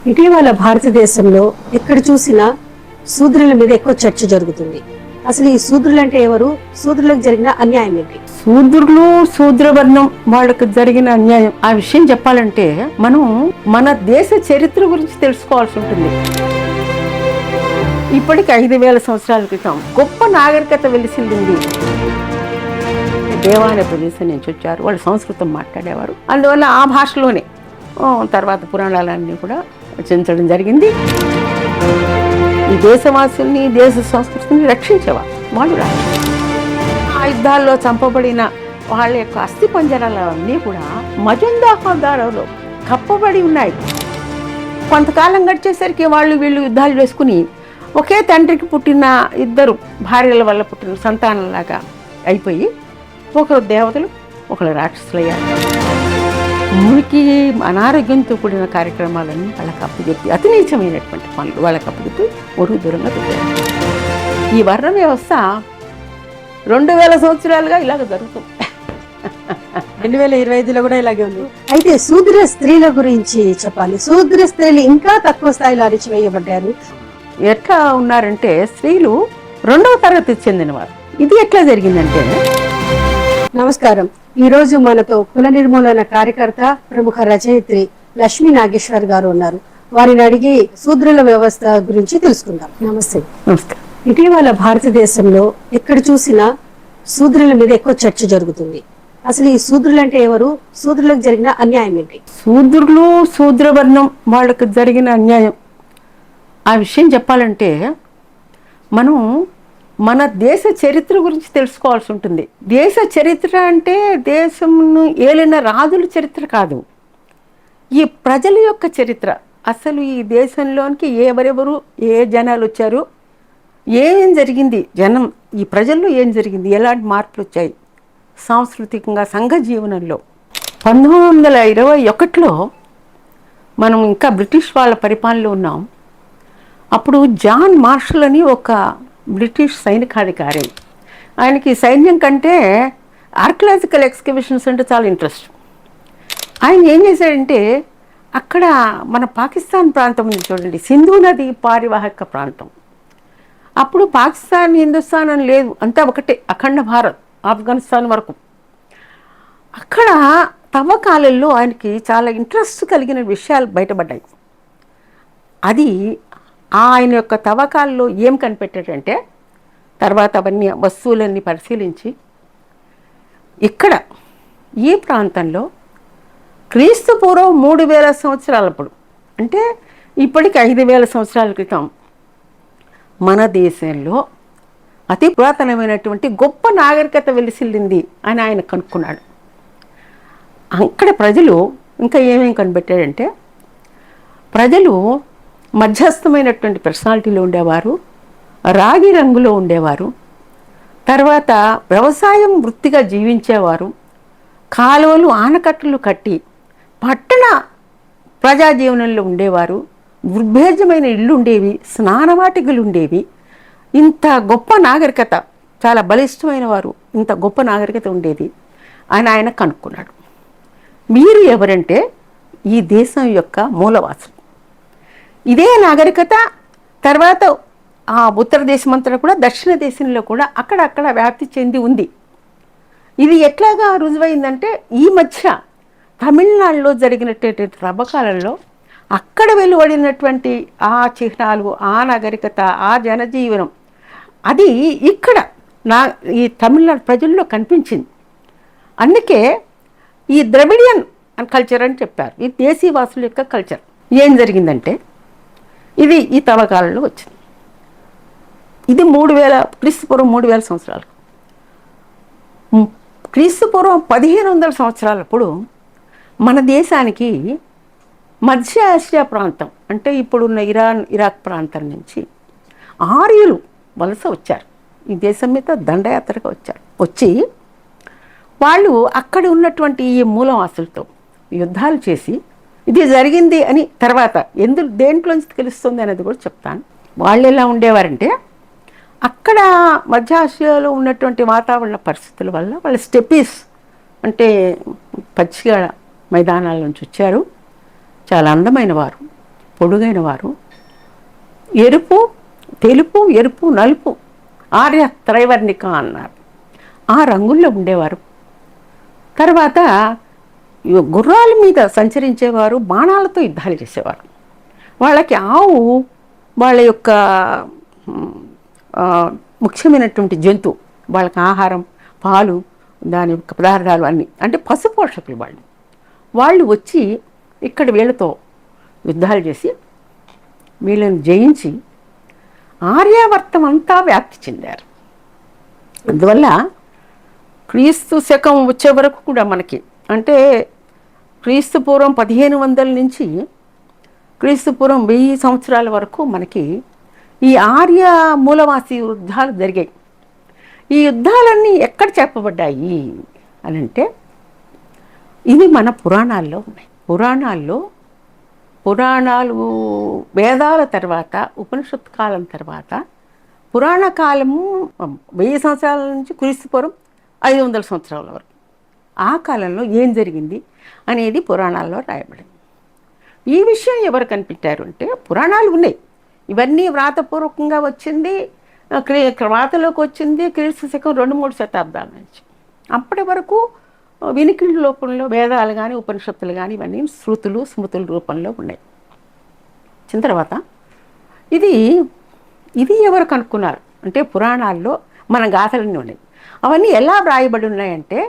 ఇటీవల భారతదేశంలో ఎక్కడ చూసినా శూద్రుల మీద ఎక్కువ చర్చ జరుగుతుంది. అసలు ఈ శూద్రులు అంటే ఎవరు? శూద్రులకు జరిగిన అన్యాయం ఏంటి? శూద్రులు శూద్రవర్ణం వాళ్ళకు జరిగిన అన్యాయం ఆ విషయం చెప్పాలంటే మనం మన దేశ చరిత్ర గురించి తెలుసుకోవాల్సి ఉంటుంది. ఇప్పటికి 5,000 సంవత్సరాల క్రితం గొప్ప నాగరికత వెలిసింది. దేవాలయ ప్రదేశం నుంచి వచ్చారు, వాళ్ళు సంస్కృతం మాట్లాడేవారు. అందువల్ల ఆ భాషలోనే తర్వాత పురాణాలన్నీ కూడా రచించడం జరిగింది. ఈ దేశవాసుల్ని, దేశ సంస్కృతిని రక్షించేవారు వాళ్ళు. ఆ యుద్ధాల్లో చంపబడిన వాళ్ళ యొక్క అస్థి పంజరాలన్నీ కూడా మజుందాహాదారులో కప్పబడి ఉన్నాయి. కొంతకాలం గడిచేసరికి వీళ్ళు యుద్ధాలు వేసుకుని ఒకే తండ్రికి పుట్టిన ఇద్దరు భార్యల వల్ల పుట్టిన సంతానంలాగా అయిపోయి ఒకరు దేవతలు, ఒకరు రాక్షసులయ్యారు. మురికి అనారోగ్యంతో కూడిన కార్యక్రమాలన్నీ వాళ్ళకి అప్పచెప్పి, అతి నీచమైనటువంటి పనులు వాళ్ళకి అప్పచెప్పి ఒరుగు దూరంగా పెట్టారు. ఈ వర్ణ వ్యవస్థ 2,000 సంవత్సరాలుగా ఇలాగ జరుగుతుంది. 2025లో కూడా ఇలాగే ఉంది. అయితే శూద్ర స్త్రీల గురించి చెప్పాలి. శూద్ర స్త్రీలు ఇంకా తక్కువ స్థాయిలో అణచివేయబడ్డారు. ఎట్లా ఉన్నారంటే స్త్రీలు 2వ తరగతికి చెందినవారు. ఇది ఎట్లా జరిగిందంటే, నమస్కారం. ఈ రోజు మనతో కుల నిర్మూలన కార్యకర్త, ప్రముఖ రచయిత్రి లక్ష్మీ నాగేశ్వర్ గారు ఉన్నారు. వారిని అడిగి శూద్రుల వ్యవస్థ గురించి తెలుసుకుందాం. నమస్తే. నమస్కారం. ఇటీవల భారతదేశంలో ఎక్కడ చూసినా శూద్రుల మీద ఎక్కువ చర్చ జరుగుతుంది. అసలు ఈ శూద్రులు అంటే ఎవరు? శూద్రులకు జరిగిన అన్యాయం ఏంటి? శూద్రులు శూద్రవర్ణం వాళ్ళకు జరిగిన అన్యాయం ఆ విషయం చెప్పాలంటే మనం మన దేశ చరిత్ర గురించి తెలుసుకోవాల్సి ఉంటుంది. దేశ చరిత్ర అంటే దేశంను ఏలిన రాజుల చరిత్ర కాదు, ఈ ప్రజల యొక్క చరిత్ర. అసలు ఈ దేశంలోనికి ఎవరెవరు, ఏ జనాలు వచ్చారు, ఏం జరిగింది, ఈ ప్రజల్లో ఏం జరిగింది, ఎలాంటి మార్పులు వచ్చాయి సాంస్కృతికంగా, సంఘ జీవనంలో. 1921లో మనం ఇంకా బ్రిటిష్ వాళ్ళ పరిపాలనలో ఉన్నాం. అప్పుడు జాన్ మార్షల్ అని ఒక బ్రిటిష్ సైనికాధికారి. ఆయనకి సైన్యం కంటే ఆర్కియలాజికల్ ఎక్స్కవేషన్స్ అంటే చాలా ఇంట్రెస్ట్. ఆయన ఏం చేశాడంటే, అక్కడ మన పాకిస్తాన్ ప్రాంతం ఉంది చూడండి, సింధు నది పారివాహక ప్రాంతం. అప్పుడు పాకిస్తాన్, హిందుస్థాన్ అని లేదు, అంతా ఒకటే, అఖండ భారత్, ఆఫ్ఘనిస్తాన్ వరకు. అక్కడ తవ్వకాలలో ఆయనకి చాలా ఇంట్రెస్ట్ కలిగిన విషయాలు బయటపడ్డాయి. అది ఆయన యొక్క తవ్వకాల్లో ఏం కనిపెట్టాడంటే, తర్వాత అవన్నీ వస్తువులన్నీ పరిశీలించి ఇక్కడ ఈ ప్రాంతంలో క్రీస్తు పూర్వం 3,000 సంవత్సరాలప్పుడు, అంటే ఇప్పటికి 5,000 సంవత్సరాల క్రితం మన దేశంలో అతి పురాతనమైనటువంటి గొప్ప నాగరికత వెలిసిల్లింది అని ఆయన కనుక్కున్నాడు. అక్కడ ప్రజలు ఇంకా ఏమేమి కనిపెట్టాడంటే, ప్రజలు మధ్యస్థమైనటువంటి పర్సనాలిటీలో ఉండేవారు, రాగి రంగులో ఉండేవారు, తర్వాత వ్యవసాయం వృత్తిగా జీవించేవారు, కాలువలు ఆనకట్టలు కట్టి పట్టణ ప్రజాజీవనంలో ఉండేవారు, దుర్భేద్యమైన ఇళ్ళు ఉండేవి, స్నానవాటికలు ఉండేవి. ఇంత గొప్ప నాగరికత, చాలా బలిష్టమైన వారు, ఇంత గొప్ప నాగరికత ఉండేది అని ఆయన కనుక్కున్నాడు. మీరు ఎవరంటే ఈ దేశం యొక్క మూలవాసులు. ఇదే నాగరికత తర్వాత ఆ ఉత్తర దేశమంతా కూడా, దక్షిణ దేశంలో కూడా అక్కడక్కడ వ్యాప్తి చెంది ఉంది. ఇది ఎట్లాగా రుజువైందంటే, ఈ మధ్య తమిళనాడులో జరిగినటువంటి తవ్వకాలలో అక్కడ వెలువడినటువంటి ఆ చిహ్నాలు, ఆ నాగరికత, ఆ జనజీవనం, అది ఇక్కడ ఈ తమిళనాడు ప్రజల్లో కనిపించింది. అందుకే ఈ ద్రవిడియన్ కల్చర్ అని చెప్పారు. ఈ దేశీవాసుల యొక్క కల్చర్. ఏం జరిగిందంటే, ఇది ఈ తవ్వకాలలో వచ్చింది. ఇది 3,000 క్రీస్తుపూర్వం 3,000 సంవత్సరాలు. క్రీస్తుపూర్వం 1,500 సంవత్సరాలప్పుడు మన దేశానికి మధ్య ఆసియా ప్రాంతం, అంటే ఇప్పుడున్న ఇరాన్, ఇరాక్ ప్రాంతం నుంచి ఆర్యులు వలస వచ్చారు. ఈ దేశం మీద దండయాత్రగా వచ్చి వాళ్ళు అక్కడ ఉన్నటువంటి ఈ మూలవాసులతో యుద్ధాలు చేసి, ఇది జరిగింది అని తర్వాత దేంట్లోంచి తెలుస్తుంది అనేది కూడా చెప్తాను. వాళ్ళు ఎలా ఉండేవారంటే, అక్కడ మధ్య ఆసియాలో ఉన్నటువంటి వాతావరణ పరిస్థితుల వల్ల వాళ్ళ స్టెప్పీస్ అంటే పచ్చిగా మైదానాల నుంచి వచ్చారు. చాలా అందమైన వారు, పొడుగైన వారు, ఎరుపు, తెలుపు, ఎరుపు, నలుపు, ఆర్య త్రైవర్ణిక అన్నారు. ఆ రంగుల్లో ఉండేవారు. తర్వాత గుర్రాల మీద సంచరించేవారు, బాణాలతో యుద్ధాలు చేసేవారు. వాళ్ళకి ఆవు వాళ్ళ యొక్క ముఖ్యమైనటువంటి జంతువు. వాళ్ళకి ఆహారం, పాలు, దాని యొక్క పదార్థాలు అన్నీ, అంటే పశుపోషకులు వాళ్ళు. వాళ్ళు వచ్చి ఇక్కడ వీళ్ళతో యుద్ధాలు చేసి వీళ్ళని జయించి ఆర్యావర్తం అంతా వ్యాప్తి చెందారు. అందువల్ల క్రీస్తు శకం వచ్చే వరకు కూడా మనకి, అంటే క్రీస్తు పూర్వం 1500 నుంచి క్రీస్తు పూర్వం 1000 సంవత్సరాల వరకు మనకి ఈ ఆర్య మూలవాసి యుద్ధాలు జరిగాయి. ఈ యుద్ధాలన్నీ ఎక్కడ చెప్పబడ్డాయి అని అంటే ఇవి మన పురాణాల్లో ఉన్నాయి. పురాణాలు వేదాల తర్వాత, ఉపనిషత్ కాలం తర్వాత, పురాణ కాలము 1000 సంవత్సరాల నుంచి క్రీస్తు పూర్వం 500 సంవత్సరాల వరకు. ఆ కాలంలో ఏం జరిగింది అనేది పురాణాల్లో రాయబడింది. ఈ విషయం ఎవరు కనిపెట్టారు అంటే పురాణాలు ఉన్నాయి. ఇవన్నీ వ్రాతపూర్వకంగా వచ్చింది, వ్రాతలోకి వచ్చింది క్రీస్తు శకం 2-3 శతాబ్దాల నుంచి. అప్పటి వరకు వినికిడి రూపంలో వేదాలు కానీ ఉపనిషత్తులు కానీ ఇవన్నీ శృతులు స్మృతుల రూపంలో ఉన్నాయి. వచ్చిన తర్వాత ఇది ఎవరు కనుక్కున్నారు అంటే పురాణాల్లో మన గాథలన్నీ ఉన్నాయి. అవన్నీ ఎలా వ్రాయబడి ఉన్నాయంటే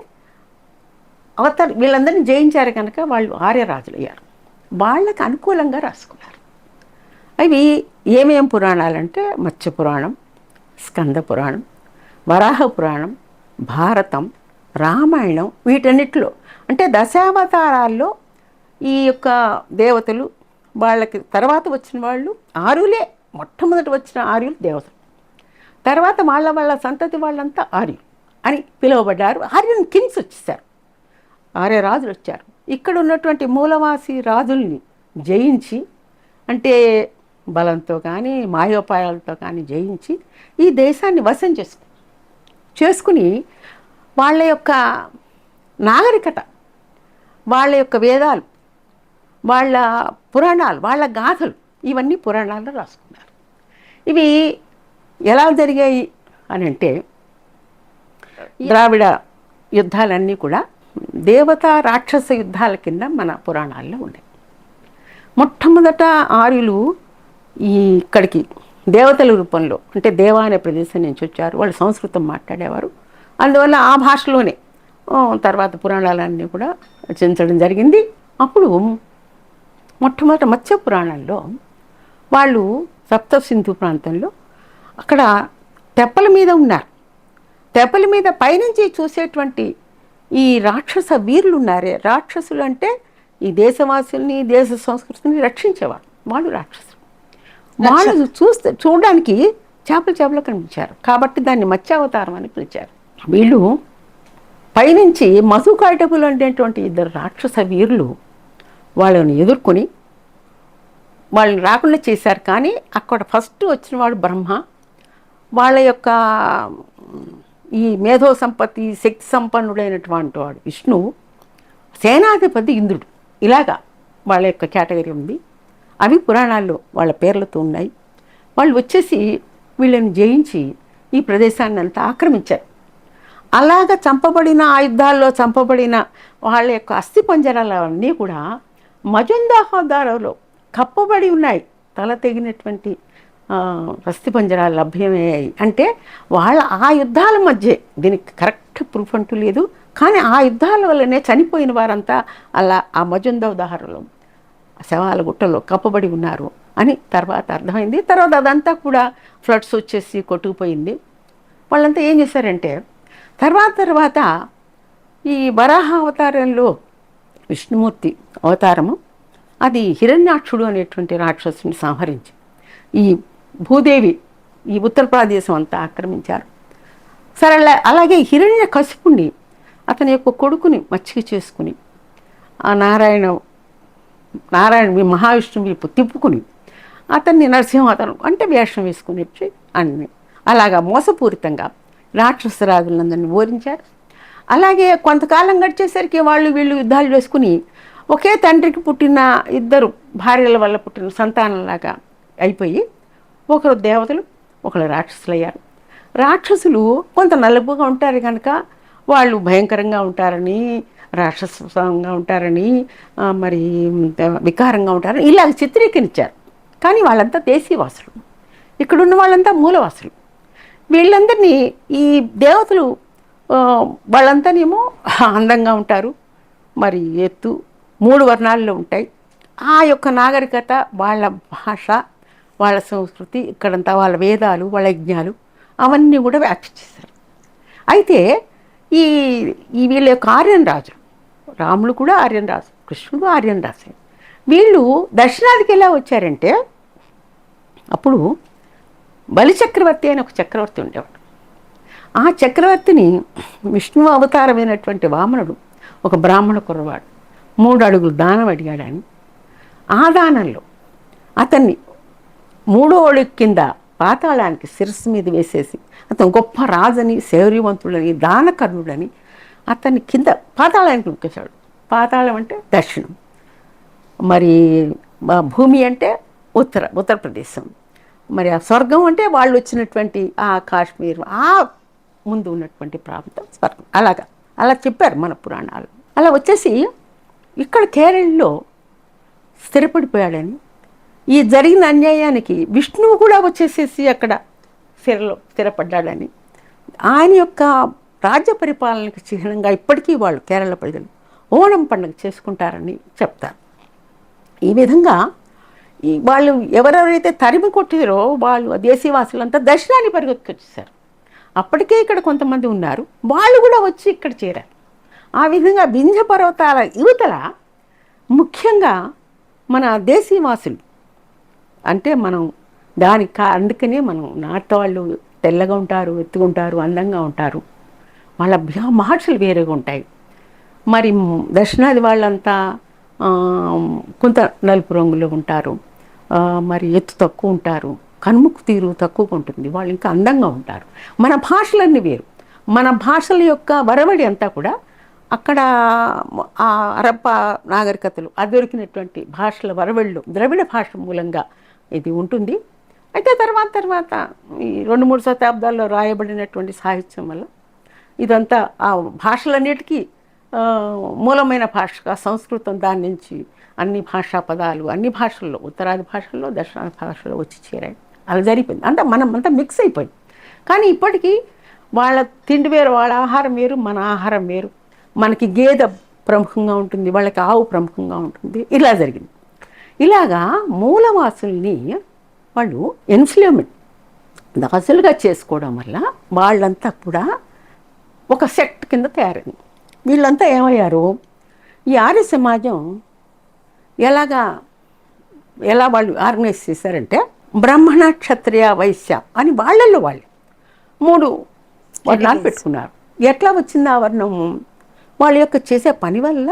వీళ్ళందరినీ జయించారు కనుక వాళ్ళు ఆర్యరాజులు అయ్యారు. వాళ్ళకి అనుకూలంగా రాసుకున్నారు. అవి ఏమేం పురాణాలంటే మత్స్య పురాణం, స్కంద పురాణం, వరాహ పురాణం, భారతం, రామాయణం. వీటన్నిటిలో అంటే దశావతారాల్లో ఈ యొక్క దేవతలు, వాళ్ళకి తర్వాత వచ్చిన వాళ్ళు ఆర్యులే. మొట్టమొదటి వచ్చిన ఆర్యులు దేవతలు. తర్వాత వాళ్ళ సంతతి వాళ్ళంతా ఆర్యులు అని పిలువబడ్డారు. ఆర్యన్ కింగ్స్ వచ్చేసారు, ఆర్య రాజులు వచ్చారు. ఇక్కడ ఉన్నటువంటి మూలవాసి రాజుల్ని జయించి, అంటే బలంతో కానీ మాయోపాయాలతో కానీ జయించి ఈ దేశాన్ని వశం చేసుకుని వాళ్ళ యొక్క నాగరికత, వాళ్ళ యొక్క వేదాలు, వాళ్ళ పురాణాలు, వాళ్ళ గాథలు ఇవన్నీ పురాణాల్లో రాసుకున్నారు. ఇవి ఎలా జరిగాయి అని అంటే ద్రావిడ యుద్ధాలన్నీ కూడా దేవతా రాక్షస యుద్ధాల కింద మన పురాణాల్లో ఉన్నాయి. మొట్టమొదట ఆర్యులు ఇక్కడికి దేవతల రూపంలో, అంటే దేవా అనే ప్రదేశం నుంచి వచ్చారు. వాళ్ళు సంస్కృతం మాట్లాడేవారు. అందువల్ల ఆ భాషలోనే తర్వాత పురాణాలన్నీ కూడా రచించడం జరిగింది. అప్పుడు మొట్టమొదట మత్స్య పురాణంలో వాళ్ళు సప్త సింధు ప్రాంతంలో అక్కడ తెప్పల మీద ఉన్నారు. తెప్పల మీద పైనుంచి చూసేటువంటి ఈ రాక్షస వీరులు ఉన్నారే, రాక్షసులు అంటే ఈ దేశవాసుల్ని, దేశ సంస్కృతిని రక్షించేవారు. వాళ్ళు రాక్షసులు. వాళ్ళు చూడడానికి చేపలు కనిపించారు కాబట్టి దాన్ని మత్స్యావతారం అని పిలిచారు. వీళ్ళు పైనుంచి మధుకైటపులు అనేటువంటి 2 రాక్షస వీరులు వాళ్ళని ఎదుర్కొని వాళ్ళని రాకుండా చేశారు. కానీ అక్కడ ఫస్ట్ వచ్చిన వాడు బ్రహ్మ. వాళ్ళ యొక్క ఈ మేధో సంపత్తి, శక్తి సంపన్నుడైనటువంటి వాడు విష్ణువు, సేనాధిపతి ఇంద్రుడు. ఇలాగా వాళ్ళ యొక్క కేటగిరీ ఉంది. అవి పురాణాల్లో వాళ్ళ పేర్లతో ఉన్నాయి. వాళ్ళు వచ్చేసి వీళ్ళని జయించి ఈ ప్రదేశాన్ని అంతా ఆక్రమించారు. అలాగ చంపబడిన, ఆయుధాల్లో చంపబడిన వాళ్ళ యొక్క అస్థి పంజరాలన్నీ కూడా మజుందాహదారలో కప్పబడి ఉన్నాయి. తల తెగినటువంటి అస్థి పంజరాలు లభ్యమయ్యాయి. అంటే వాళ్ళ ఆ యుద్ధాల మధ్య, దీనికి కరెక్ట్ ప్రూఫ్ అంటూ లేదు, కానీ ఆ యుద్ధాల వల్లనే చనిపోయిన వారంతా అలా ఆ మజుందాహదారలో శవాల గుట్టలో కప్పబడి ఉన్నారు అని తర్వాత అర్థమైంది. తర్వాత అదంతా కూడా ఫ్లడ్స్ వచ్చేసి కొట్టుకుపోయింది. వాళ్ళంతా ఏం చేశారంటే తర్వాత ఈ వరాహ అవతారంలో విష్ణుమూర్తి అవతారము, అది హిరణ్యాక్షుడు అనేటువంటి రాక్షసుని సంహరించి ఈ భూదేవి, ఈ ఉత్తరప్రదేశం అంతా ఆక్రమించారు. సరే, అలాగే హిరణ్యకశిపుణ్ణి, అతని యొక్క కొడుకుని మచ్చిక చేసుకుని ఆ నారాయణ మహావిష్ణువు వైపు తిప్పుకుని అతన్ని నరసింహావతారం అంటే వేషం వేసుకుని అన్ని అలాగా మోసపూరితంగా రాక్షసరాజులందరినీ ఓరించారు. అలాగే కొంతకాలం గడిచేసరికి వీళ్ళు యుద్ధాలు చేసుకుని ఒకే తండ్రికి పుట్టిన ఇద్దరు భార్యల వల్ల పుట్టిన సంతానంలాగా అయిపోయి ఒకరు దేవతలు ఒకరు రాక్షసులు అయ్యారు. రాక్షసులు కొంత నలుపుగా ఉంటారు కనుక వాళ్ళు భయంకరంగా ఉంటారని, రాక్షసంగా ఉంటారని, మరి వికారంగా ఉంటారని ఇలా చిత్రీకరించారు. కానీ వాళ్ళంతా దేశీవాసులు, ఇక్కడున్న వాళ్ళంతా మూలవాసులు. వీళ్ళందరినీ ఈ దేవతలు వాళ్ళంతానేమో అందంగా ఉంటారు, మరి ఎత్తు 3 వర్ణాల్లో ఉంటాయి. ఆ యొక్క నాగరికత, వాళ్ళ భాష, వాళ్ళ సంస్కృతి, ఇక్కడంతా వాళ్ళ వేదాలు, వాళ్ళ యజ్ఞాలు అవన్నీ కూడా వ్యాప్తి చేశారు. అయితే ఈ ఈ వీళ్ళ యొక్క ఆర్యన్ రాజు, రాములు కూడా ఆర్యన్ రాజు, కృష్ణుడు ఆర్యన్ రాజు. వీళ్ళు దక్షిణాదికి ఎలా వచ్చారంటే, అప్పుడు బలిచక్రవర్తి అని ఒక చక్రవర్తి ఉండేవాడు. ఆ చక్రవర్తిని విష్ణు అవతారమైనటువంటి వామనుడు ఒక బ్రాహ్మణ కుర్రవాడు 3 అడుగులు దానం అడిగాడని, ఆ దానంలో అతన్ని 3వ అడుగు కింద పాతాళానికి శిరస్సు మీద వేసేసి, అతను గొప్ప రాజని, శౌర్యవంతుడని, దానకర్ణుడని అతన్ని కింద పాతాళానికి నొక్కేశాడు. పాతాళం అంటే దక్షిణం, మరి భూమి అంటే ఉత్తరప్రదేశం, మరి ఆ స్వర్గం అంటే వాళ్ళు వచ్చినటువంటి ఆ కాశ్మీర్, ఆ ముందు ఉన్నటువంటి ప్రాంతం స్వర్గం. అలా చెప్పారు మన పురాణాలు. అలా వచ్చేసి ఇక్కడ కేరళలో స్థిరపడిపోయాడని, ఈ జరిగిన అన్యాయానికి విష్ణువు కూడా వచ్చేసేసి అక్కడ స్థిరపడ్డాడని, ఆయన యొక్క రాజ్య పరిపాలనకు చిహ్నంగా ఇప్పటికీ వాళ్ళు కేరళ ప్రజలు ఓణం పండుగ చేసుకుంటారని చెప్తారు. ఈ విధంగా వాళ్ళు ఎవరెవరైతే తరిమి కొట్టారో వాళ్ళు దేశీవాసులంతా దక్షిణాన్ని పరిగెత్తుకొచ్చేసారు. అప్పటికే ఇక్కడ కొంతమంది ఉన్నారు, వాళ్ళు కూడా వచ్చి ఇక్కడ చేరారు. ఆ విధంగా వింధ్య పర్వతాల యువతల ముఖ్యంగా మన దేశీవాసులు అంటే మనం అందుకనే మనం నార్త్ వాళ్ళు తెల్లగా ఉంటారు, ఎత్తుకుంటారు, అందంగా ఉంటారు, వాళ్ళ భాషలు వేరేగా ఉంటాయి. మరి దక్షిణాది వాళ్ళంతా కొంత నలుపు రంగులో ఉంటారు, మరి ఎత్తు తక్కువ ఉంటారు, కనుముక్కు తీరు తక్కువగా ఉంటుంది, వాళ్ళు ఇంకా అందంగా ఉంటారు. మన భాషలన్నీ వేరు. మన భాషల యొక్క వరవడి అంతా కూడా అక్కడ ఆ హరప్పా నాగరికతలు అది దొరికినటువంటి భాషల వరవడిలో ద్రవిడ భాష మూలంగా ఇది ఉంటుంది. అయితే తర్వాత ఈ 2-3 శతాబ్దాల్లో రాయబడినటువంటి సాహిత్యం వల్ల ఇదంతా ఆ భాషలన్నిటికీ మూలమైన భాషగా సంస్కృతం దాని నుంచి అన్ని భాషా పదాలు అన్ని భాషల్లో, ఉత్తరాది భాషల్లో, దక్షిణాది భాషల్లో వచ్చి చేరాయి. అలా జరిగిపోయింది. అంటే మనం అంతా మిక్స్ అయిపోయింది. కానీ ఇప్పటికీ వాళ్ళ తిండి వేరు, వాళ్ళ ఆహారం వేరు, మన ఆహారం వేరు. మనకి గేదె ప్రముఖంగా ఉంటుంది, వాళ్ళకి ఆవు ప్రముఖంగా ఉంటుంది. ఇలా జరిగింది. ఇలాగా మూలవాసుల్ని వాళ్ళు ఎన్స్లేవ్మెంట్ దాసులుగా చేసుకోవడం వల్ల వాళ్ళంతా కూడా ఒక సెక్ట్ కింద తయారైంది. వీళ్ళంతా ఏమయ్యారు, ఈ ఆర్య సమాజం ఎలా వాళ్ళు ఆర్గనైజ్ చేశారంటే, బ్రాహ్మణ, క్షత్రియ, వైశ్య అని వాళ్ళల్లో వాళ్ళు 3 వర్ణాలు పెట్టుకున్నారు. ఎట్లా వచ్చింది ఆ వర్ణము? వాళ్ళ యొక్క చేసే పని వల్ల,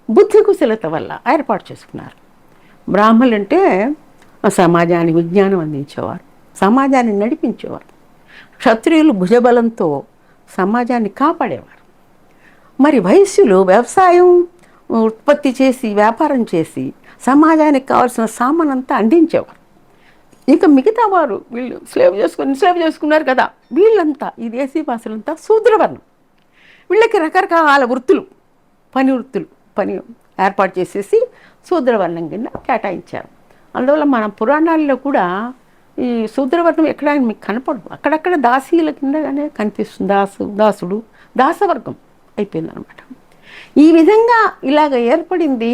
బుద్ధి కుశలత వల్ల ఏర్పాటు చేసుకున్నారు. బ్రాహ్మణులు అంటే సమాజానికి విజ్ఞానం అందించేవారు, సమాజాన్ని నడిపించేవారు. క్షత్రియులు భుజబలంతో సమాజాన్ని కాపాడేవారు. మరి వైశ్యులు వ్యవసాయం ఉత్పత్తి చేసి, వ్యాపారం చేసి సమాజానికి కావాల్సిన సామానంతా అందించేవారు. ఇక మిగతా వారు వీళ్ళు స్లేవ్ చేసుకున్నారు కదా, వీళ్ళంతా ఈ దేశీ భాషలంతా శూద్రవర్ణం. వీళ్ళకి రకరకాల వృత్తులు, పని ఏర్పాటు చేసేసి శూద్రవర్ణం కింద కేటాయించారు. అందువల్ల మన పురాణాల్లో కూడా ఈ శూద్రవర్ణం ఎక్కడ మీకు కనపడదు, అక్కడక్కడ దాసీల కిందగానే కనిపిస్తుంది. దాసుడు దాసవర్గం అయిపోయిందనమాట. ఈ విధంగా ఇలాగ ఏర్పడింది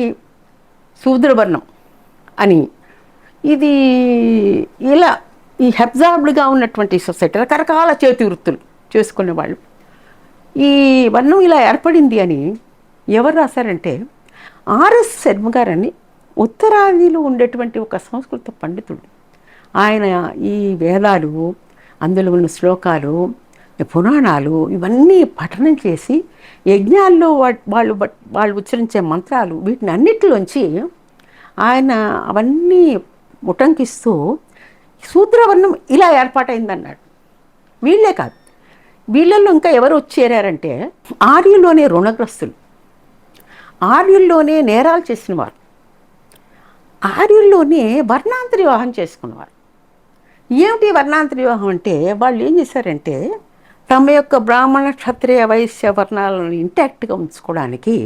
శూద్రవర్ణం అని. ఇది ఇలా ఈ అబ్జార్బ్డ్గా ఉన్నటువంటి సొసైటీ, రకరకాల చేతి వృత్తులు చేసుకునేవాళ్ళు. ఈ వర్ణం ఇలా ఏర్పడింది అని ఎవరు రాశారంటే, ఆర్ఎస్ శర్మ గారని ఉత్తరాదిలో ఉండేటువంటి ఒక సంస్కృత పండితుడు. ఆయన ఈ వేదాలు, అందులో ఉన్న శ్లోకాలు, పురాణాలు ఇవన్నీ పఠనం చేసి యజ్ఞాల్లో వాళ్ళు ఉచ్చరించే మంత్రాలు వీటిని అన్నిటిలోంచి ఆయన అవన్నీ ఉటంకిస్తూ శూద్రవర్ణం ఇలా ఏర్పాటైందన్నాడు. వీళ్ళే కాదు, వీళ్ళల్లో ఇంకా ఎవరు వచ్చేరారంటే ఆర్యులోనే రుణగ్రస్తులు. ఆర్యుల్లోనే నేరాలు చేసినవారు, ఆర్యుల్లోనే వర్ణాంతర వివాహం చేసుకున్నవారు. ఏమిటి వర్ణాంతర వివాహం అంటే, వాళ్ళు ఏం చేశారంటే తమ యొక్క బ్రాహ్మణ క్షత్రియ వైశ్య వర్ణాలను ఇంటాక్ట్గా ఉంచుకోవడానికి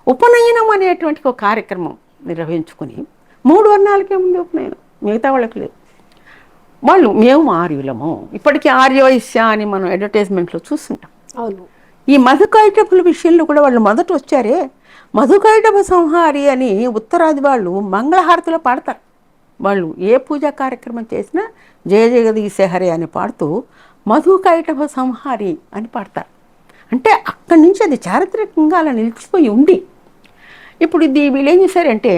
ఉపనయనం అనేటువంటి ఒక కార్యక్రమం నిర్వహించుకుని, 3 వర్ణాలకే ఉంది ఉపనయనం, మిగతా వాళ్ళకి లేదు. వాళ్ళు మేము ఆర్యులము, ఇప్పటికీ ఆర్యవైశ్య అని మనం అడ్వర్టైజ్మెంట్లో చూస్తుంటాం. అవును. ఈ మధుకైటపుల విషయంలో కూడా వాళ్ళు మొదట వచ్చారే, మధుకైటభ సంహారి అని ఉత్తరాది వాళ్ళు మంగళహారతిలో పాడతారు. వాళ్ళు ఏ పూజా కార్యక్రమం చేసినా జయ జగదీశ హరే అని పాడుతూ మధుకైటభ సంహారి అని పాడతారు. అంటే అక్కడి నుంచి అది చారిత్రకంగా అలా నిలిచిపోయి ఉంది. ఇప్పుడు ఇది వీళ్ళు ఏం చేశారంటే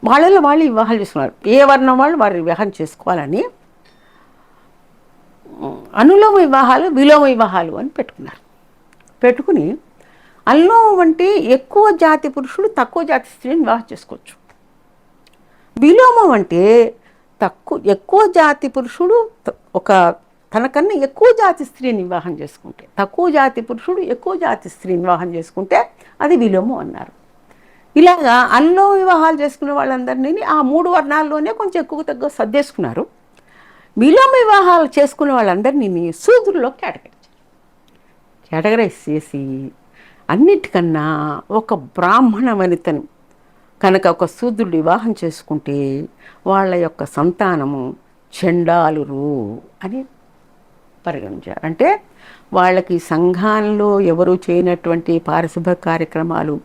వాళ్ళలో వాళ్ళు వివాహాలు చేసుకున్నారు. ఏ వర్ణం వాళ్ళు వారి వివాహం చేసుకోవాలని అనులోమ వివాహాలు విలోమ వివాహాలు అని పెట్టుకున్నారు. పెట్టుకుని అనులోమం అంటే ఎక్కువ జాతి పురుషుడు తక్కువ జాతి స్త్రీని వివాహం చేసుకోవచ్చు. విలోమం అంటే ఎక్కువ జాతి పురుషుడు ఒక తనకన్నా ఎక్కువ జాతి స్త్రీని వివాహం చేసుకుంటే, తక్కువ జాతి పురుషుడు ఎక్కువ జాతి స్త్రీని వివాహం చేసుకుంటే అది విలోమం అన్నారు. ఇలాగా అనులోమ వివాహాలు చేసుకునే వాళ్ళందరినీ ఆ 3 వర్ణాల్లోనే కొంచెం ఎక్కువ తక్కువ సర్దేసుకున్నారు. విలోమ వివాహాలు చేసుకునే వాళ్ళందరినీ శూద్రుల్లో కేటగరైజ్ చేసి, అన్నిటికన్నా ఒక బ్రాహ్మణ వనితను కనుక ఒక శూద్రుడు వివాహం చేసుకుంటే వాళ్ళ యొక్క సంతానము చండాలురు అని పరిగణించారు. అంటే వాళ్ళకి సంఘాల్లో ఎవరు చేయనటువంటి పారిశుభ్ర కార్యక్రమాలు,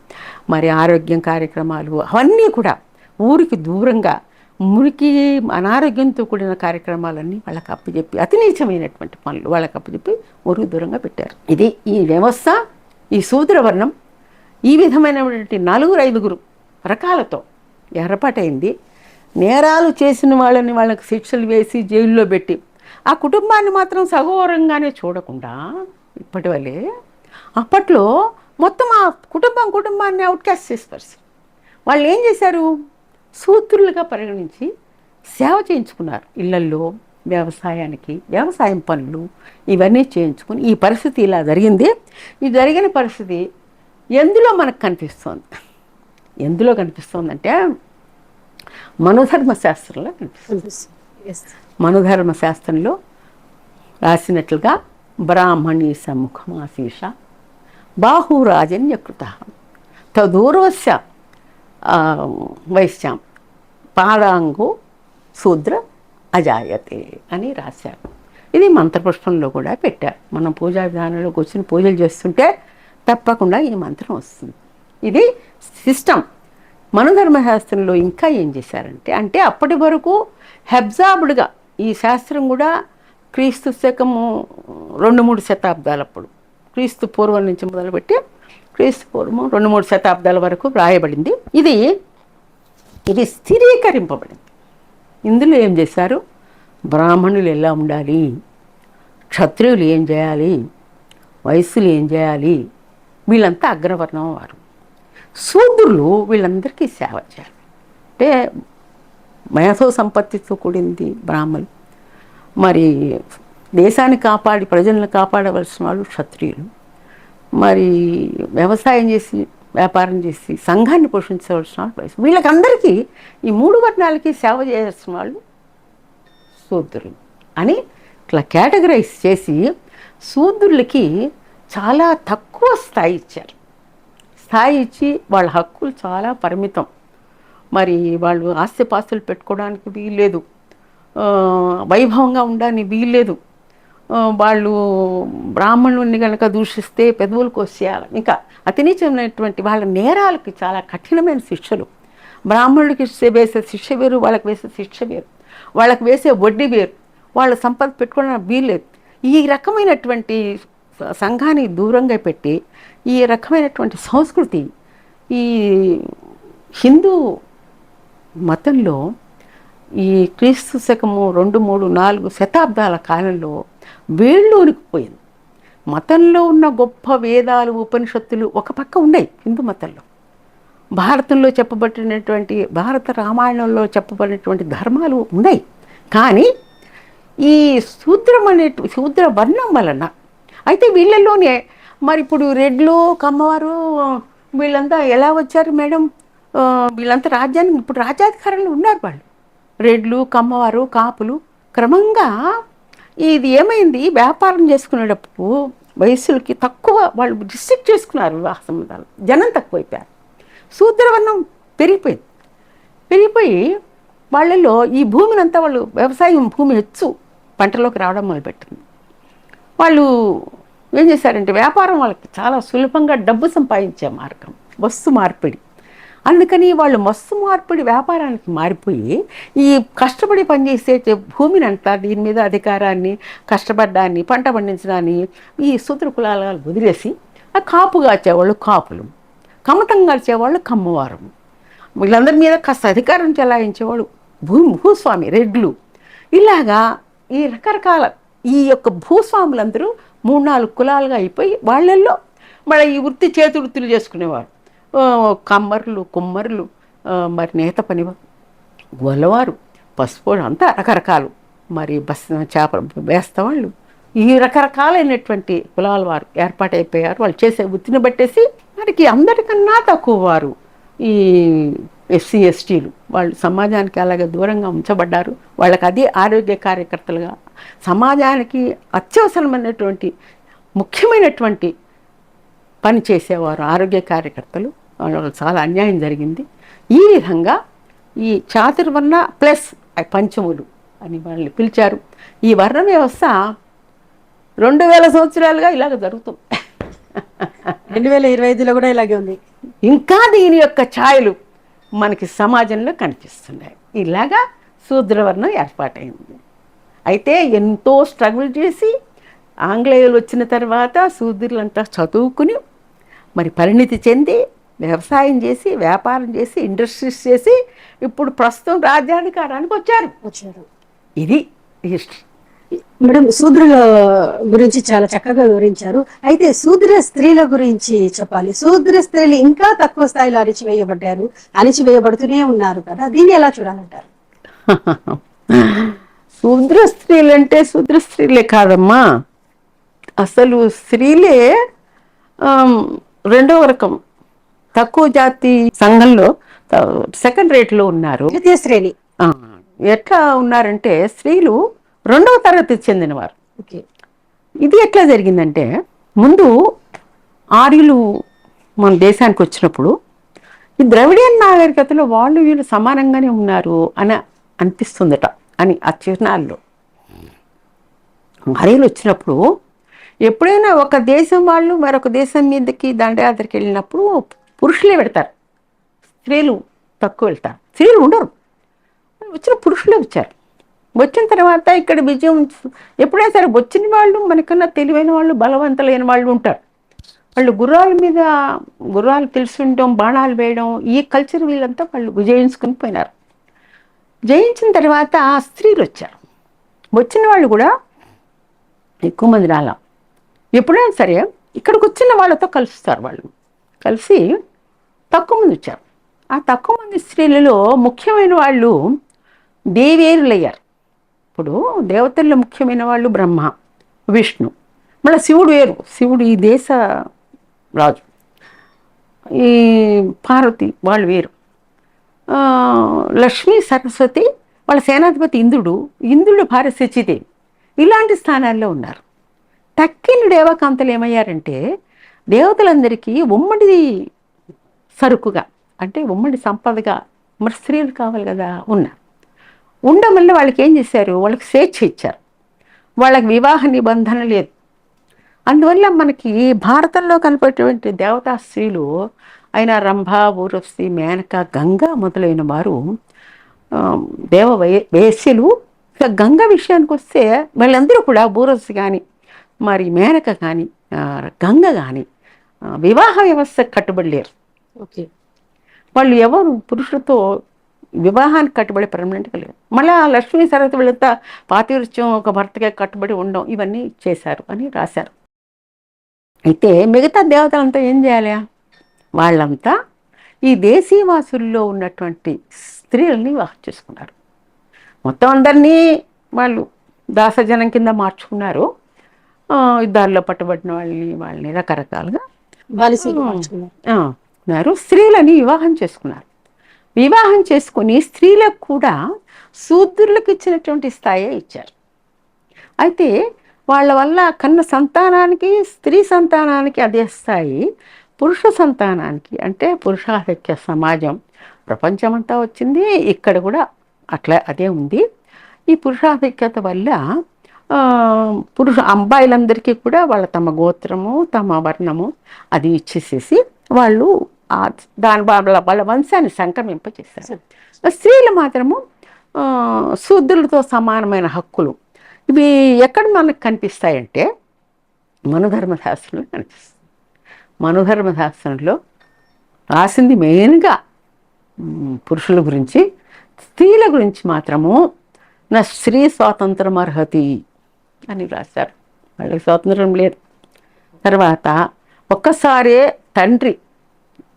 మరి ఆరోగ్యం కార్యక్రమాలు అవన్నీ కూడా ఊరికి దూరంగా మురికి అనారోగ్యంతో కూడిన కార్యక్రమాలన్నీ వాళ్ళకి అప్పచెప్పి, అతి నీచమైనటువంటి పనులు వాళ్ళకి అప్పచెప్పి ఊరికి దూరంగా పెట్టారు. ఇది ఈ వ్యవస్థ, ఈ శూద్రవర్ణం ఈ విధమైనటువంటి 4-5 రకాలతో ఏర్పాటైంది. నేరాలు చేసిన వాళ్ళకి శిక్షలు వేసి జైల్లో పెట్టి ఆ కుటుంబాన్ని మాత్రం సగౌరవంగానే చూడకుండా ఇప్పటి వల్లే అప్పట్లో మొత్తం ఆ కుటుంబాన్ని అవుట్కాస్ట్ చేస్తారు. వాళ్ళు ఏం చేశారు, శూద్రులుగా పరిగణించి సేవ చేయించుకున్నారు. ఇళ్లల్లో వ్యవసాయం పనులు ఇవన్నీ చేయించుకుని ఈ పరిస్థితి ఇలా జరిగింది. ఈ జరిగిన పరిస్థితి ఎందులో మనకు కనిపిస్తోంది? ఎందులో కనిపిస్తోందంటే మనుధర్మశాస్త్రంలో కనిపిస్తుంది. మనుధర్మశాస్త్రంలో రాసినట్లుగా బ్రాహ్మణీ సముఖమాశీష బాహురాజన్యకృత తదూర్వస్య వైశ్యాం పాదాంగో శూద్ర అజాయతే అని రాశారు. ఇది మంత్రపుష్పంలో కూడా పెట్టారు. మనం పూజా విధానంలోకి వచ్చిన పూజలు చేస్తుంటే తప్పకుండా ఈ మంత్రం వస్తుంది. ఇది సిస్టమ్. మనుధర్మశాస్త్రంలో ఇంకా ఏం చేశారంటే, అంటే అప్పటి వరకు హెబ్జాబుడ్గా ఈ శాస్త్రం కూడా క్రీస్తు శకము 2-3 శతాబ్దాలప్పుడు, క్రీస్తు పూర్వం నుంచి మొదలుపెట్టి క్రీస్తు పూర్వం 2-3 శతాబ్దాల వరకు వ్రాయబడింది. ఇది స్థిరీకరింపబడింది. ఇందులో ఏం చేశారు, బ్రాహ్మణులు ఎలా ఉండాలి, క్షత్రియులు ఏం చేయాలి, వైశ్యులు ఏం చేయాలి, వీళ్ళంతా అగ్రవర్ణం వారు. శూద్రులు వీళ్ళందరికీ సేవ చేయాలి. అంటే మేధో సంపత్తితో కూడింది బ్రాహ్మణులు. మరి దేశాన్ని కాపాడి ప్రజలను కాపాడవలసిన వాళ్ళు క్షత్రియులు. మరి వ్యవసాయం చేసి వ్యాపారం చేసి సంఘాన్ని పోషించవలసిన వాళ్ళు వైశ్యులు. వీళ్ళకందరికీ ఈ 3 వర్ణాలకి సేవ చేయాల్సిన వాళ్ళు శూద్రులు అని ఇట్లా కేటగరైజ్ చేసి శూద్రులకి చాలా తక్కువ స్థాయి ఇచ్చారు. స్థాయి ఇచ్చి వాళ్ళ హక్కులు చాలా పరిమితం. మరి వాళ్ళు ఆస్తిపాస్తులు పెట్టుకోవడానికి వీల్లేదు, వైభవంగా ఉండడానికి వీల్లేదు. వాళ్ళు బ్రాహ్మణుని కనుక దూషిస్తే పెదవులు కోసేయాలి. ఇంకా అతి నీచమైనటువంటి వాళ్ళ నేరాలకి చాలా కఠినమైన శిక్షలు. బ్రాహ్మణుడికి వేసే శిక్ష వేరు, వాళ్ళకి వేసే శిక్ష వేరు, వాళ్ళకి వేసే వడ్డీ వేరు, వాళ్ళ సంపద పెట్టుకోవడానికి వీల్లేదు. ఈ రకమైనటువంటి సంఘాన్ని దూరంగా పెట్టి ఈ రకమైనటువంటి సంస్కృతి ఈ హిందూ మతంలో ఈ క్రీస్తు శకము 2, 3, 4 శతాబ్దాల కాలంలో వేళ్ళూరికిపోయింది. మతంలో ఉన్న గొప్ప వేదాలు ఉపనిషత్తులు ఒక పక్క ఉన్నాయి హిందూ మతంలో. భారతంలో చెప్పబడినటువంటి భారత రామాయణంలో చెప్పబడినటువంటి ధర్మాలు ఉన్నాయి. కానీ ఈ శూద్ర వర్ణం వలన అయితే వీళ్ళల్లోనే మరి ఇప్పుడు రెడ్లు కమ్మవారు వీళ్ళంతా ఎలా వచ్చారు మేడం? వీళ్ళంతా రాజ్యానికి ఇప్పుడు రాజ్యాధికారులు ఉన్నారు వాళ్ళు. రెడ్లు, కమ్మవారు, కాపులు. క్రమంగా ఇది ఏమైంది, వ్యాపారం చేసుకునేటప్పుడు వయస్సులకి తక్కువ వాళ్ళు రిస్ట్రిక్ట్ చేసుకున్నారు వివాహ సంబంధాలు. జనం తక్కువైపోయారు. శూద్రవర్ణం పెరిగిపోయింది. పెరిగిపోయి వాళ్ళల్లో ఈ భూమిని అంతా వాళ్ళు వ్యవసాయం భూమి హెచ్చు పంటలోకి రావడం మొదలుపెట్టింది. వాళ్ళు ఏం చేశారంటే వ్యాపారం వాళ్ళకి చాలా సులభంగా డబ్బు సంపాదించే మార్గం వస్తు మార్పిడి. అందుకని వాళ్ళు వస్తు మార్పిడి వ్యాపారానికి మారిపోయి ఈ కష్టపడి పనిచేసే భూమిని అంతా, దీని మీద అధికారాన్ని, కష్టపడ్డాన్ని, పంట పండించడాన్ని ఈ శూద్ర కులాలు వదిలేసి ఆ కాపు కాచేవాళ్ళు కాపులు, కమతం కాచేవాళ్ళు కమ్మవారు, వీళ్ళందరి మీద కాస్త అధికారం చెలాయించేవాళ్ళు భూస్వామి రెడ్లు. ఇలాగా ఈ రకరకాల ఈ యొక్క భూస్వాములందరూ 3-4 కులాలుగా అయిపోయి వాళ్ళల్లో మళ్ళీ ఈ వృత్తి చేతి వృత్తులు చేసుకునేవారు. కమ్మర్లు, కుమ్మర్లు, మరి నేత పని గొల్లవారు, పసుపు అంతా రకరకాలు, మరి చేపలు వేస్తవాళ్ళు, ఈ రకరకాలైనటువంటి కులాల వారు ఏర్పాటైపోయారు. వాళ్ళు చేసే వృత్తిని బట్టేసి వారికి అందరికన్నా తక్కువ వారు ఈ ఎస్సీ ఎస్టీలు వాళ్ళు సమాజానికి అలాగే దూరంగా ఉంచబడ్డారు. వాళ్ళకి అదే ఆరోగ్య కార్యకర్తలుగా సమాజానికి అత్యవసరమైనటువంటి ముఖ్యమైనటువంటి పని చేసేవారు ఆరోగ్య కార్యకర్తలు. వాళ్ళకి చాలా అన్యాయం జరిగింది. ఈ విధంగా ఈ చాతుర్వర్ణ ప్లస్ పంచములు అని వాళ్ళని పిలిచారు. ఈ వర్ణ వ్యవస్థ 2000 సంవత్సరాలుగా ఇలాగ జరుగుతుంది. 2025లో కూడా ఇలాగే ఉంది. ఇంకా దీని యొక్క ఛాయలు మనకి సమాజంలో కనిపిస్తున్నాయి. ఇలాగా శూద్రవర్ణం ఏర్పాటైంది. అయితే ఎంతో స్ట్రగుల్ చేసి ఆంగ్లేయులు వచ్చిన తర్వాత శూద్రులంతా చదువుకుని మరి పరిణితి చెంది వ్యవసాయం చేసి, వ్యాపారం చేసి, ఇండస్ట్రీస్ చేసి ఇప్పుడు ప్రస్తుతం రాజ్యాధికారానికి వచ్చారు. ఇది హిస్టరీ. మేడం, శూద్రుల గురించి చాలా చక్కగా వివరించారు. అయితే శూద్ర స్త్రీల గురించి చెప్పాలి. శూద్ర స్త్రీలు ఇంకా తక్కువ స్థాయిలో అణిచివేయబడ్డారు, అణిచివేయబడుతూనే ఉన్నారు కదా, దీన్ని ఎలా చూడాలంటారు? శూద్ర స్త్రీలు అంటే శూద్ర స్త్రీలే కాదమ్మా, అసలు స్త్రీలే రెండవ రకం తక్కువ జాతి సంఘంలో సెకండ్ రేట్లో ఉన్నారు. ద్వితీయ శ్రేణి. ఎట్లా ఉన్నారంటే స్త్రీలు 2వ తరగతికి చెందినవారు. ఓకే. ఇది ఎట్లా జరిగిందంటే ముందు ఆర్యులు మన దేశానికి వచ్చినప్పుడు ఈ ద్రవిడియన్ నాగరికతలో వాళ్ళు వీళ్ళు సమానంగానే ఉన్నారు అని అనిపిస్తుందట అని ఆ చిహ్నాల్లో. ఆర్యులు వచ్చినప్పుడు ఎప్పుడైనా ఒక దేశం వాళ్ళు మరొక దేశం మీదకి దండయాత్రకి వెళ్ళినప్పుడు పురుషులే పెడతారు, స్త్రీలు తక్కువ వెళ్తారు. స్త్రీలు ఉండరు. వచ్చిన పురుషులే వచ్చారు. వచ్చిన తర్వాత ఇక్కడ విజయం ఎప్పుడైనా సరే వచ్చిన వాళ్ళు మనకన్నా తెలివైన వాళ్ళు, బలవంతులైన వాళ్ళు ఉంటారు. వాళ్ళు గుర్రాలు తెలిసి ఉండడం, బాణాలు వేయడం, ఈ కల్చర్ వీళ్ళంతా వాళ్ళు విజయించుకుని పోయినారు. జయించిన తర్వాత స్త్రీలు వచ్చారు. వచ్చిన వాళ్ళు కూడా ఎక్కువ మంది రాలా. ఎప్పుడైనా సరే ఇక్కడికి వచ్చిన వాళ్ళతో కలుస్తారు. వాళ్ళు కలిసి తక్కువ మంది వచ్చారు. ఆ తక్కువ మంది స్త్రీలలో ముఖ్యమైన వాళ్ళు దేవేరులయ్యారు. ఇప్పుడు దేవతల్లో ముఖ్యమైన వాళ్ళు బ్రహ్మ, విష్ణు, మళ్ళీ శివుడు వేరు. శివుడు ఈ దేశ రాజు. ఈ పార్వతి వాళ్ళు వేరు. లక్ష్మీ, సరస్వతి వాళ్ళ సేనాధిపతి ఇంద్రుడు భార్య శచీదేవి ఇలాంటి స్థానాల్లో ఉన్నారు. తక్కిన దేవకాంతలు ఏమయ్యారంటే దేవతలందరికీ ఉమ్మడి సరుకుగా, అంటే ఉమ్మడి సంపదగా మరి స్త్రీలు కావాలి కదా ఉన్నారు. ఉండడం వల్ల వాళ్ళకి ఏం చేశారు, వాళ్ళకి స్వేచ్ఛ ఇచ్చారు. వాళ్ళకి వివాహ నిబంధన లేదు. అందువల్ల మనకి భారతంలో కనిపేటువంటి దేవతా స్త్రీలు అయిన రంభ, ఊర్వశి, మేనక, గంగ మొదలైన వారు వేశ్యలు. గంగ విషయానికి వస్తే వాళ్ళందరూ కూడా ఊర్వశి కానీ, మరి మేనక కానీ, గంగ కానీ వివాహ వ్యవస్థకు కట్టుబడి లేరు. ఓకే. వాళ్ళు ఎవరు పురుషులతో వివాహానికి కట్టుబడి పర్మనెంట్గా లేరు. మళ్ళీ లక్ష్మీ, సరస్వతి వీళ్ళంతా పాతివృత్యం, ఒక భర్తగా కట్టుబడి ఉండడం, ఇవన్నీ చేశారు అని రాశారు. అయితే మిగతా దేవతలంతా ఏం చేయాలి? వాళ్ళంతా ఈ దేశీవాసుల్లో ఉన్నటువంటి స్త్రీలని వివాహం చేసుకున్నారు. మొత్తం అందరినీ వాళ్ళు దాసజనం కింద మార్చుకున్నారు. యుద్ధాల్లో పట్టుబడిన వాళ్ళని రకరకాలుగా చేసుకున్నారు, స్త్రీలని వివాహం చేసుకున్నారు. వివాహం చేసుకుని స్త్రీలకు కూడా శూద్రులకు ఇచ్చినటువంటి స్థాయే ఇచ్చారు. అయితే వాళ్ళ వల్ల కన్న సంతానానికి, స్త్రీ సంతానానికి అదే స్థాయి, పురుష సంతానానికి అంటే పురుషాధిక్య సమాజం ప్రపంచమంతా వచ్చింది, ఇక్కడ కూడా అట్లా అదే ఉంది. ఈ పురుషాధిక్యత వల్ల అబ్బాయిలందరికీ కూడా వాళ్ళ తమ గోత్రము, తమ వర్ణము అది ఇచ్చేసేసి వాళ్ళు దాని వాళ్ళ వంశాన్ని సంక్రమింపచేశారు. స్త్రీలు మాత్రము శూద్రులతో సమానమైన హక్కులు ఇవి ఎక్కడ మనకు కనిపిస్తాయంటే మనుధర్మశాస్త్రంలో కనిపిస్తుంది. మనుధర్మశాస్త్రంలో రాసింది మెయిన్గా పురుషుల గురించి, స్త్రీల గురించి మాత్రము నా స్త్రీ స్వాతంత్రం అర్హతి అని రాశారు. వాళ్ళకి స్వాతంత్రం లేదు. తర్వాత ఒక్కసారే తండ్రి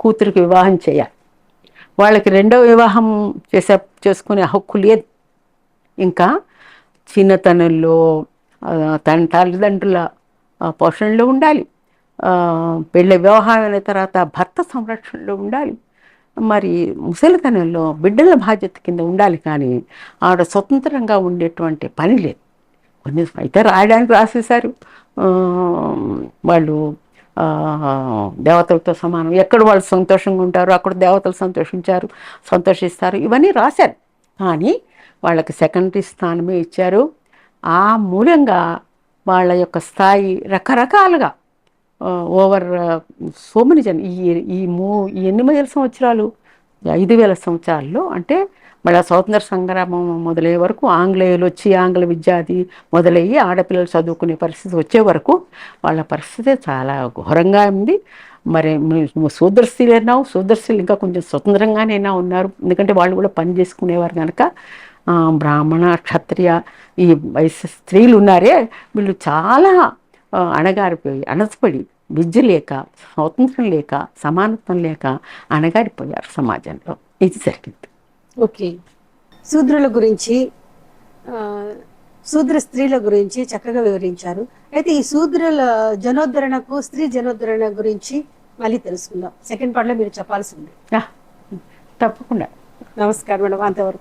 కూతురికి వివాహం చేయాలి, వాళ్ళకి రెండవ వివాహం చేసుకునే హక్కు లేదు. ఇంకా చిన్నతనంలో తల్లిదండ్రుల పోషణలో ఉండాలి, పెళ్ళి వివాహం అయిన తర్వాత భర్త సంరక్షణలో ఉండాలి, మరి ముసలితనంలో బిడ్డల బాధ్యత కింద ఉండాలి. కానీ ఆవిడ స్వతంత్రంగా ఉండేటువంటి పని లేదు. కొన్ని అయితే రాయడానికి రాసేశారు, వాళ్ళు దేవతలతో సమానం, ఎక్కడ వాళ్ళు సంతోషంగా ఉంటారు అక్కడ దేవతలు సంతోషిస్తారు, ఇవన్నీ రాశారు. కానీ వాళ్ళకి సెకండరీ స్థానమే ఇచ్చారు. ఆ మూలంగా వాళ్ళ యొక్క స్థాయి రకరకాలుగా ఓవర్ సో మెనీ ఈ 8,000 సంవత్సరాలు, 5,000 సంవత్సరాల్లో, అంటే మళ్ళీ స్వాతంత్ర సంగ్రామం మొదలయ్యే వరకు ఆంగ్లేయులు వచ్చి ఆంగ్ల విద్యాది మొదలయ్యి ఆడపిల్లలు చదువుకునే పరిస్థితి వచ్చే వరకు వాళ్ళ పరిస్థితి చాలా ఘోరంగా ఉంది. మరి శూద్ర స్త్రీలు ఇంకా కొంచెం స్వతంత్రంగానైనా ఉన్నారు, ఎందుకంటే వాళ్ళు కూడా పని చేసుకునేవారు కనుక. బ్రాహ్మణ, క్షత్రియ ఈ వయసు స్త్రీలు ఉన్నారే వీళ్ళు చాలా అణచపడి విద్య లేక, స్వాతంత్రం లేక, సమానత్వం లేక అణగారిపోయారు సమాజంలో. ఇది జరిగింది. ఓకే, శూద్రుల గురించి, శూద్ర స్త్రీల గురించి చక్కగా వివరించారు. అయితే ఈ శూద్రుల జనోద్ధరణకు, స్త్రీ జనోద్ధరణ గురించి మళ్ళీ తెలుసుకుందాం. సెకండ్ పార్ట్లో మీరు చెప్పాల్సి ఉంది. తప్పకుండా. నమస్కారం మేడం. అంతవరకు